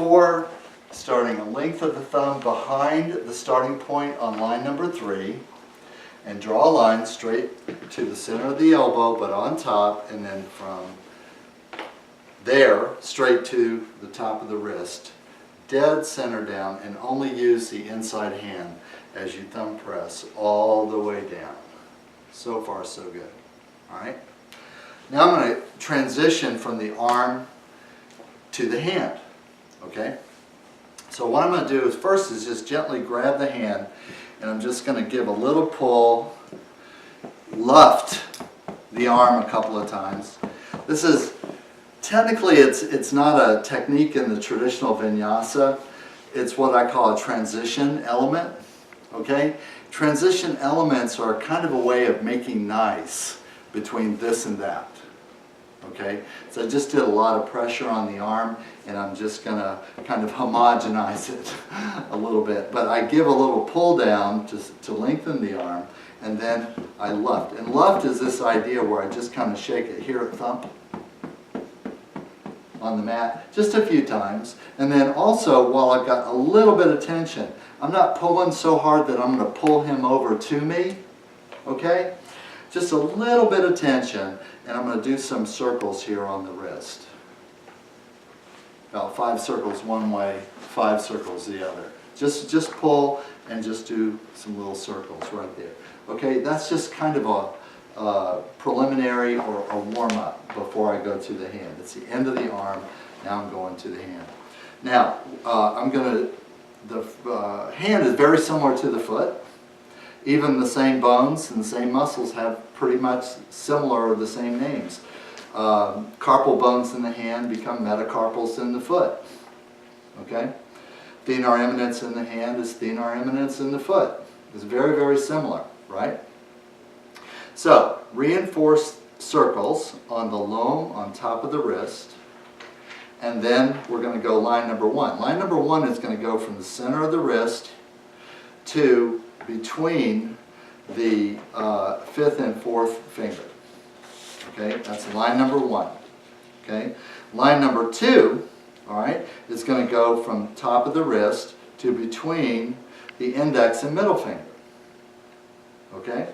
4, starting a length of the thumb behind the starting point on line number 3, and draw a line straight to the center of the elbow, but on top, and then from there straight to the top of the wrist, dead center down, and only use the inside hand as you thumb press all the way down. So far, so good. All right. Now I'm going to transition from the arm to the hand. Okay. So what I'm going to do is first is just gently grab the hand, and I'm just going to give a little pull, luft the arm a couple of times. This is technically it's not a technique in the traditional vinyasa. It's what I call a transition element. Okay? Transition elements are kind of a way of making nice between this and that. Okay? So I just did a lot of pressure on the arm, and I'm just going to kind of homogenize it a little bit. But I give a little pull down to lengthen the arm, and then I luft. And luft is this idea where I just kind of shake it here, thump on the mat just a few times. And then also, while I've got a little bit of tension, I'm not pulling so hard that I'm going to pull him over to me. Okay? Just a little bit of tension, and I'm going to do some circles here on the wrist. About 5 circles one way, 5 circles the other. Just pull and just do some little circles right there. Okay, that's just kind of a preliminary or a warm-up before I go to the hand. It's the end of the arm, now I'm going to the hand. Now, the hand is very similar to the foot. Even the same bones and the same muscles have pretty much similar or the same names. Carpal bones in the hand become metacarpals in the foot. Okay? Thenar eminence in the hand is thenar eminence in the foot. It's very, very similar, right? So, reinforce circles on the loam on top of the wrist, and then we're going to go line number 1. Line number 1 is going to go from the center of the wrist to between the 5th and 4th finger. Okay, that's line number 1. Okay, line number 2, all right, is going to go from top of the wrist to between the index and middle finger. Okay,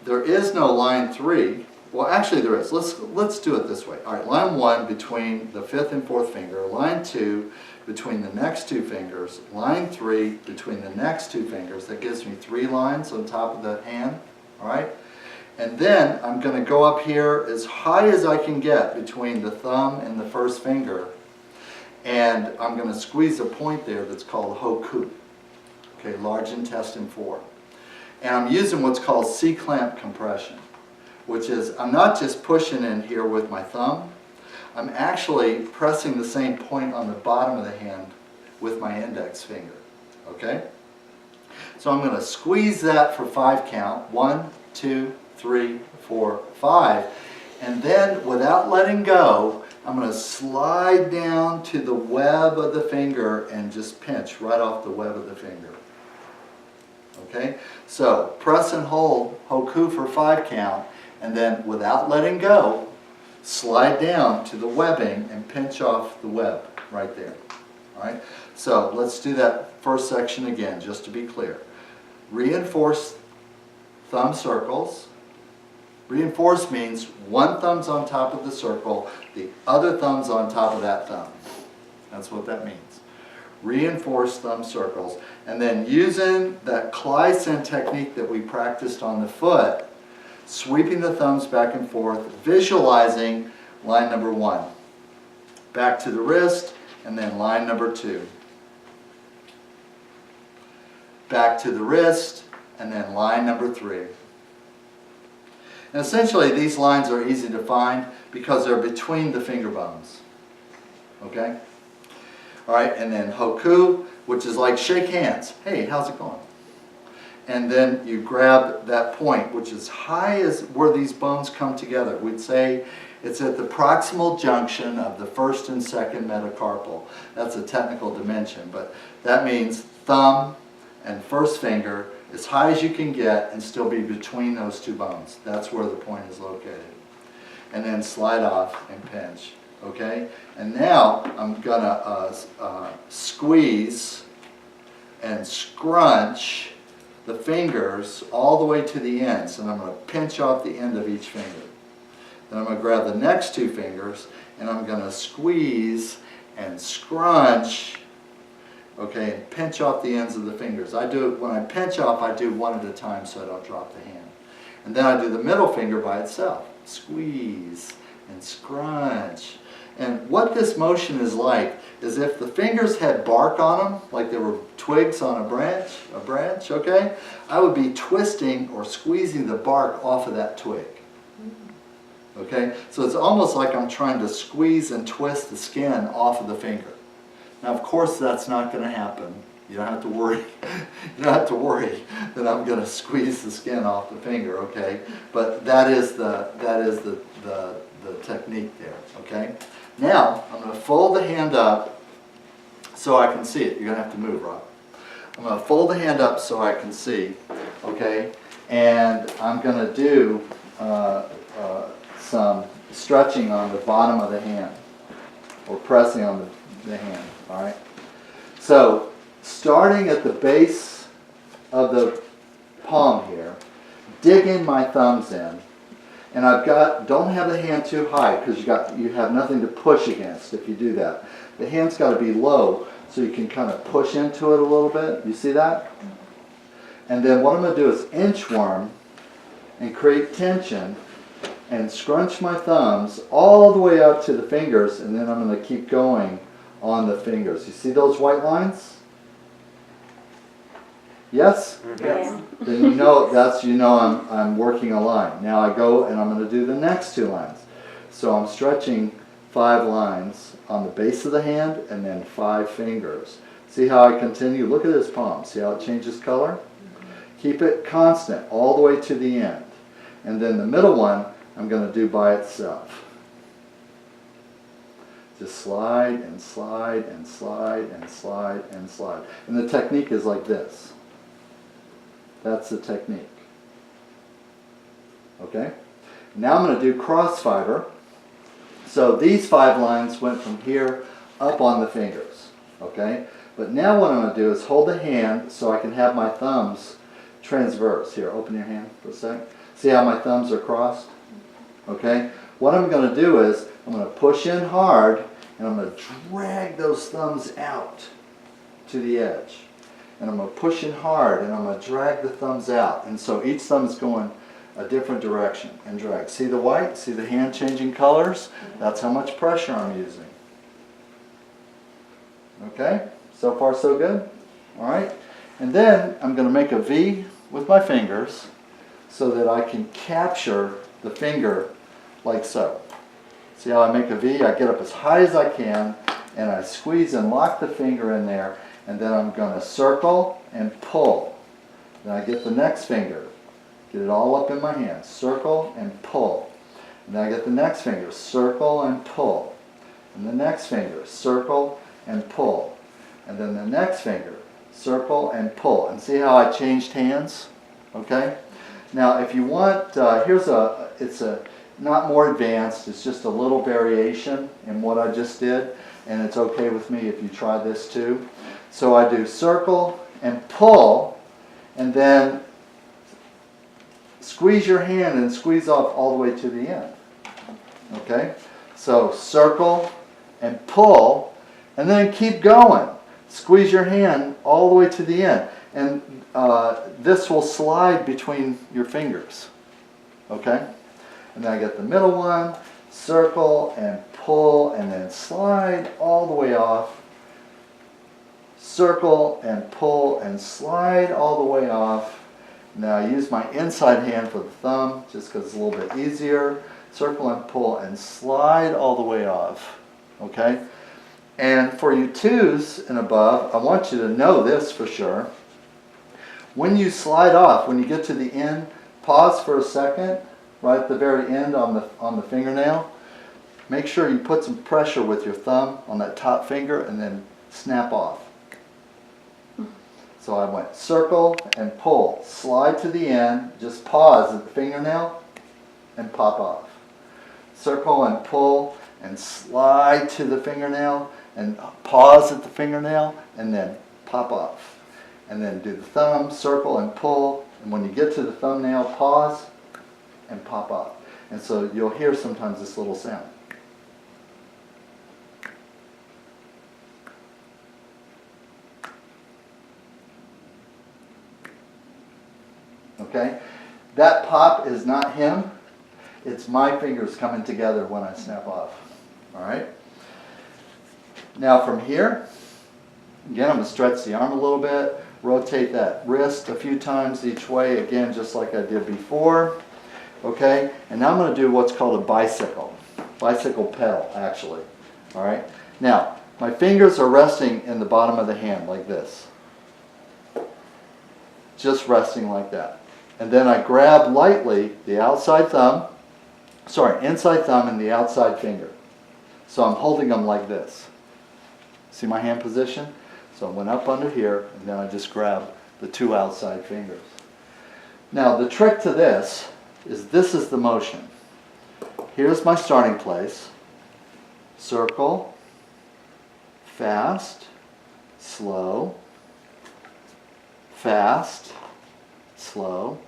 there is no line 3. Well, actually there is. Let's do it this way. All right, line 1 between the 5th and 4th finger. Line 2 between the next 2 fingers. Line 3 between the next 2 fingers. That gives me 3 lines on top of the hand. All right, and then I'm going to go up here as high as I can get between the thumb and the first finger, and I'm going to squeeze a point there that's called hoku. Okay, large intestine 4. And I'm using what's called C-clamp compression, which is I'm not just pushing in here with my thumb, I'm actually pressing the same point on the bottom of the hand with my index finger. Okay? So I'm going to squeeze that for 5 count. 1, 2, 3, 4, 5. And then without letting go, I'm going to slide down to the web of the finger and just pinch right off the web of the finger. Okay? So press and hold hoku for 5 count, and then without letting go, slide down to the webbing and pinch off the web right there. All right? So let's do that first section again, just to be clear. Reinforce thumb circles. Reinforce means one thumb's on top of the circle, the other thumb's on top of that thumb. That's what that means. Reinforce thumb circles. And then using that Clyson technique that we practiced on the foot, sweeping the thumbs back and forth, visualizing line number 1. Back to the wrist, and then line number 2. Back to the wrist, and then line number 3. And essentially these lines are easy to find because they're between the finger bones. Okay? Alright, and then hoku, which is like shake hands. Hey, how's it going? And then you grab that point, which is high as where these bones come together. We'd say it's at the proximal junction of the first and second metacarpal. That's a technical dimension, but that means thumb and first finger as high as you can get and still be between those 2 bones. That's where the point is located. And then slide off and pinch okay? And now I'm gonna squeeze and scrunch the fingers all the way to the ends, and I'm gonna pinch off the end of each finger. Then I'm gonna grab the next two fingers, and I'm gonna squeeze and scrunch, okay, and pinch off the ends of the fingers. I do it, when I pinch off, I do one at a time so I don't drop the hand. And then I do the middle finger by itself. Squeeze and scrunch. And what this motion is like is if the fingers had bark on them, like there were twigs on a branch, okay? I would be twisting or squeezing the bark off of that twig. Okay? So it's almost like I'm trying to squeeze and twist the skin off of the finger. Now, of course, that's not going to happen. You don't have to worry. You don't have to worry that I'm going to squeeze the skin off the finger, okay? But that is the technique there, okay? Now, I'm going to fold the hand up so I can see it. You're going to have to move, Rob. I'm going to fold the hand up so I can see, okay? And I'm going to do some stretching on the bottom of the hand, or pressing on the hand, all right? So, starting at the base of the palm here, digging my thumbs in, and don't have the hand too high because you have nothing to push against if you do that. The hand's got to be low so you can kind of push into it a little bit. You see that? And then what I'm going to do is inchworm and create tension and scrunch my thumbs all the way up to the fingers, and then I'm going to keep going on the fingers. You see those white lines? Yes? Yes. Then I'm working a line. Now I go and I'm going to do the next two lines. So I'm stretching 5 lines on the base of the hand and then 5 fingers. See how I continue? Look at this palm. See how it changes color? Keep it constant all the way to the end. And then the middle one I'm going to do by itself. Just slide and slide and slide and slide and slide. And the technique is like this. That's the technique. Okay? Now I'm going to do cross fiber. So these 5 lines went from here up on the fingers. Okay? But now what I'm going to do is hold the hand so I can have my thumbs transverse. Here, open your hand for a sec. See how my thumbs are crossed? Okay? What I'm going to do is I'm going to push in hard and I'm going to drag those thumbs out to the edge. And I'm going to push in hard and I'm going to drag the thumbs out. And so each thumb is going a different direction and drag. See the white? See the hand changing colors? That's how much pressure I'm using. Okay? So far so good? Alright? And then I'm going to make a V with my fingers so that I can capture the finger like so. See how I make a V? I get up as high as I can and I squeeze and lock the finger in there, and then I'm going to circle and pull. Then I get the next finger, get it all up in my hand, circle and pull. And then I get the next finger, circle and pull. And the next finger, circle and pull. And then the next finger, circle and pull. And see how I changed hands? Okay? Now if you want, it's not more advanced, it's just a little variation in what I just did, and it's okay with me if you try this too. So I do circle and pull, and then squeeze your hand and squeeze off all the way to the end. Okay? So circle and pull, and then keep going. Squeeze your hand all the way to the end. And this will slide between your fingers. Okay? And then I get the middle one, circle and pull, and then slide all the way off. Circle and pull and slide all the way off. Now I use my inside hand for the thumb, just because it's a little bit easier. Circle and pull and slide all the way off. Okay? And for you 2s and above, I want you to know this for sure. When you slide off, when you get to the end, pause for a second, right at the very end on the fingernail. Make sure you put some pressure with your thumb on that top finger and then snap off. So I went circle and pull, slide to the end, just pause at the fingernail and pop off. Circle and pull, and slide to the fingernail and pause at the fingernail and then pop off. And then do the thumb, circle and pull, and when you get to the thumbnail, pause and pop off. And so you'll hear sometimes this little sound. Okay? That pop is not him. It's my fingers coming together when I snap off. All right? Now from here, again, I'm going to stretch the arm a little bit, rotate that wrist a few times each way, again, just like I did before. Okay? And now I'm going to do what's called a bicycle pedal, actually. All right? Now, my fingers are resting in the bottom of the hand like this. Just resting like that. And then I grab lightly the inside thumb and the outside finger. So I'm holding them like this. See my hand position? So I went up under here, and then I just grab the two outside fingers. Now the trick to this is the motion. Here's my starting place. Circle, fast, slow, fast, slow,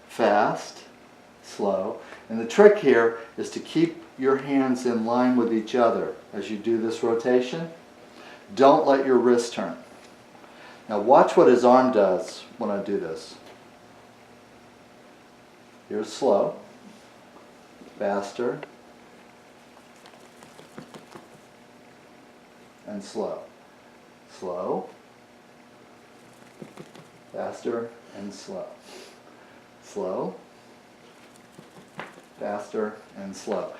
fast, slow. And the trick here is to keep your hands in line with each other as you do this rotation. Don't let your wrist turn. Now watch what his arm does when I do this. Here's slow, faster, and slow. Slow, faster, and slow. Slow, faster, and slow.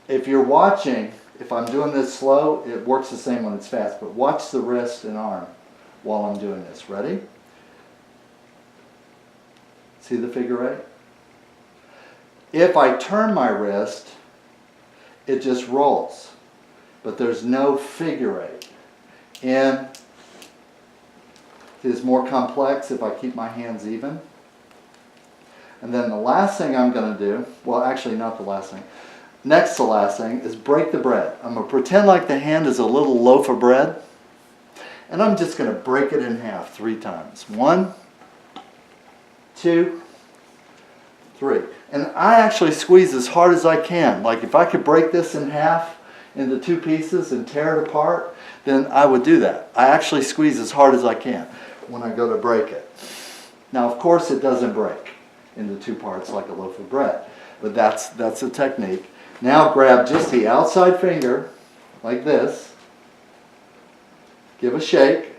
If you're watching, if I'm doing this slow, it works the same when it's fast, but watch the wrist and arm while I'm doing this. Ready? See the figure eight? If I turn my wrist, it just rolls, but there's no figure eight. And it is more complex if I keep my hands even. And then the last thing I'm going to do, well actually not the last thing, next to last thing is break the bread. I'm going to pretend like the hand is a little loaf of bread, and I'm just going to break it in half 3 times. 1, 2, 3. And I actually squeeze as hard as I can. Like if I could break this in half into 2 pieces and tear it apart, then I would do that. I actually squeeze as hard as I can when I go to break it. Now of course it doesn't break into 2 parts like a loaf of bread, but that's a technique. Now grab just the outside finger like this, give a shake,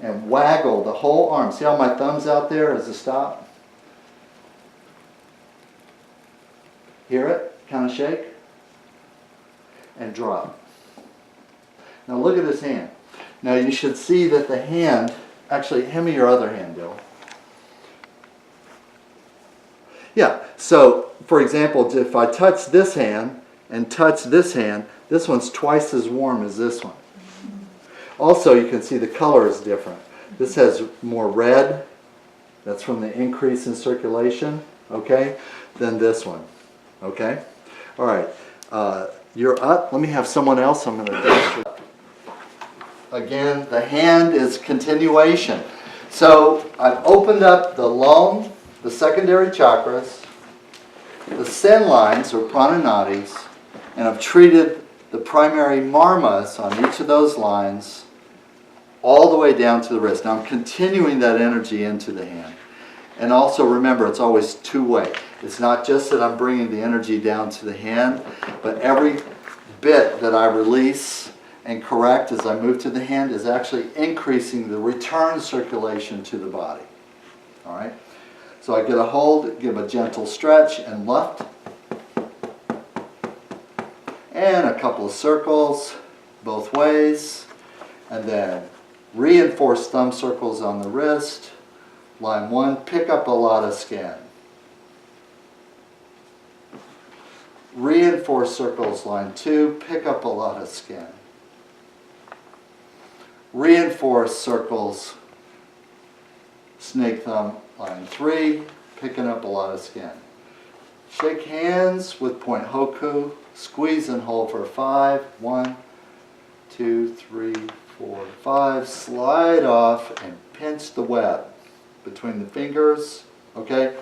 and waggle the whole arm. See how my thumb's out there as a stop? Hear it? Kind of shake. And drop. Now look at his hand. Now you should see that the hand, actually hand me your other hand, Bill. Yeah, so for example, if I touch this hand and touch this hand, this one's twice as warm as this one. Also you can see the color is different. This has more red, that's from the increase in circulation, okay, than this one. Okay? All right. You're up. Let me have someone else. I'm going to demonstrate. Again, the hand is continuation. So I've opened up the lung, the secondary chakras, the sen lines or prana nadis, and I've treated the primary marmas on each of those lines all the way down to the wrist. Now I'm continuing that energy into the hand. And also remember, it's always two-way. It's not just that I'm bringing the energy down to the hand, but every bit that I release and correct as I move to the hand is actually increasing the return circulation to the body. All right? So I get a hold, give a gentle stretch and left. And a couple of circles both ways. And then reinforce thumb circles on the wrist. Line 1, pick up a lot of skin. Reinforce circles, line 2, pick up a lot of skin. Reinforce circles, snake thumb, line 3, picking up a lot of skin. Shake hands with point hoku, Squeeze and hold for 5. 1, 2, 3, 4, 5. Slide off and pinch the web between the fingers. Okay?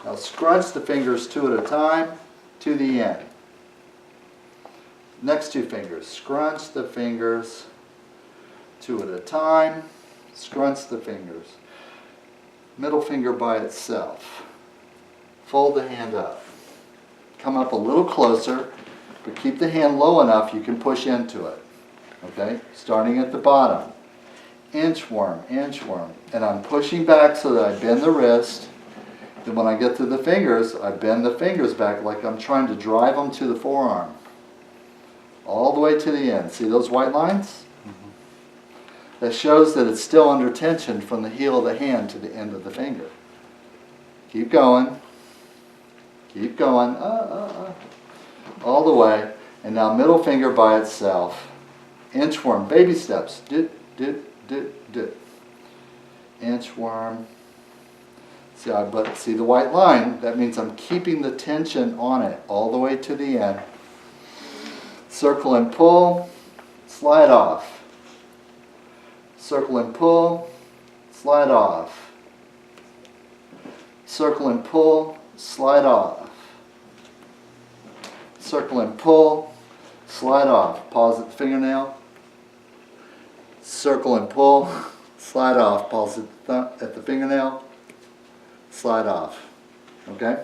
Now scrunch the fingers 2 at a time to the end. Next 2 fingers. Scrunch the fingers 2 at a time. Scrunch the fingers. Middle finger by itself. Fold the hand up. Come up a little closer, but keep the hand low enough you can push into it. Okay? Starting at the bottom. Inchworm, inchworm. And I'm pushing back so that I bend the wrist. Then when I get to the fingers, I bend the fingers back like I'm trying to drive them to the forearm. All the way to the end. See those white lines? That shows that it's still under tension from the heel of the hand to the end of the finger. Keep going. Keep going. All the way. And now middle finger by itself. Inchworm. Baby steps. Dip, dip, dip, dip. Inchworm. See the white line? That means I'm keeping the tension on it all the way to the end. Circle and pull. Slide off. Circle and pull, slide off. Circle and pull, slide off. Circle and pull, slide off. Pause at the fingernail. Circle and pull, slide off. Pause at the fingernail. Slide off. Okay?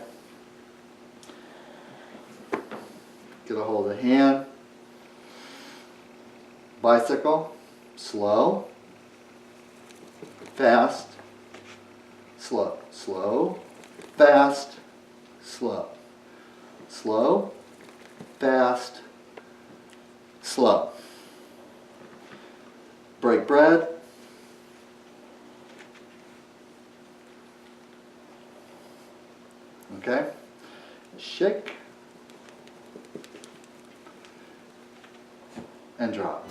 Get a hold of the hand. Bicycle, slow. Fast, slow, slow, fast, slow, slow, fast, slow. Break bread. Okay. Shake and drop.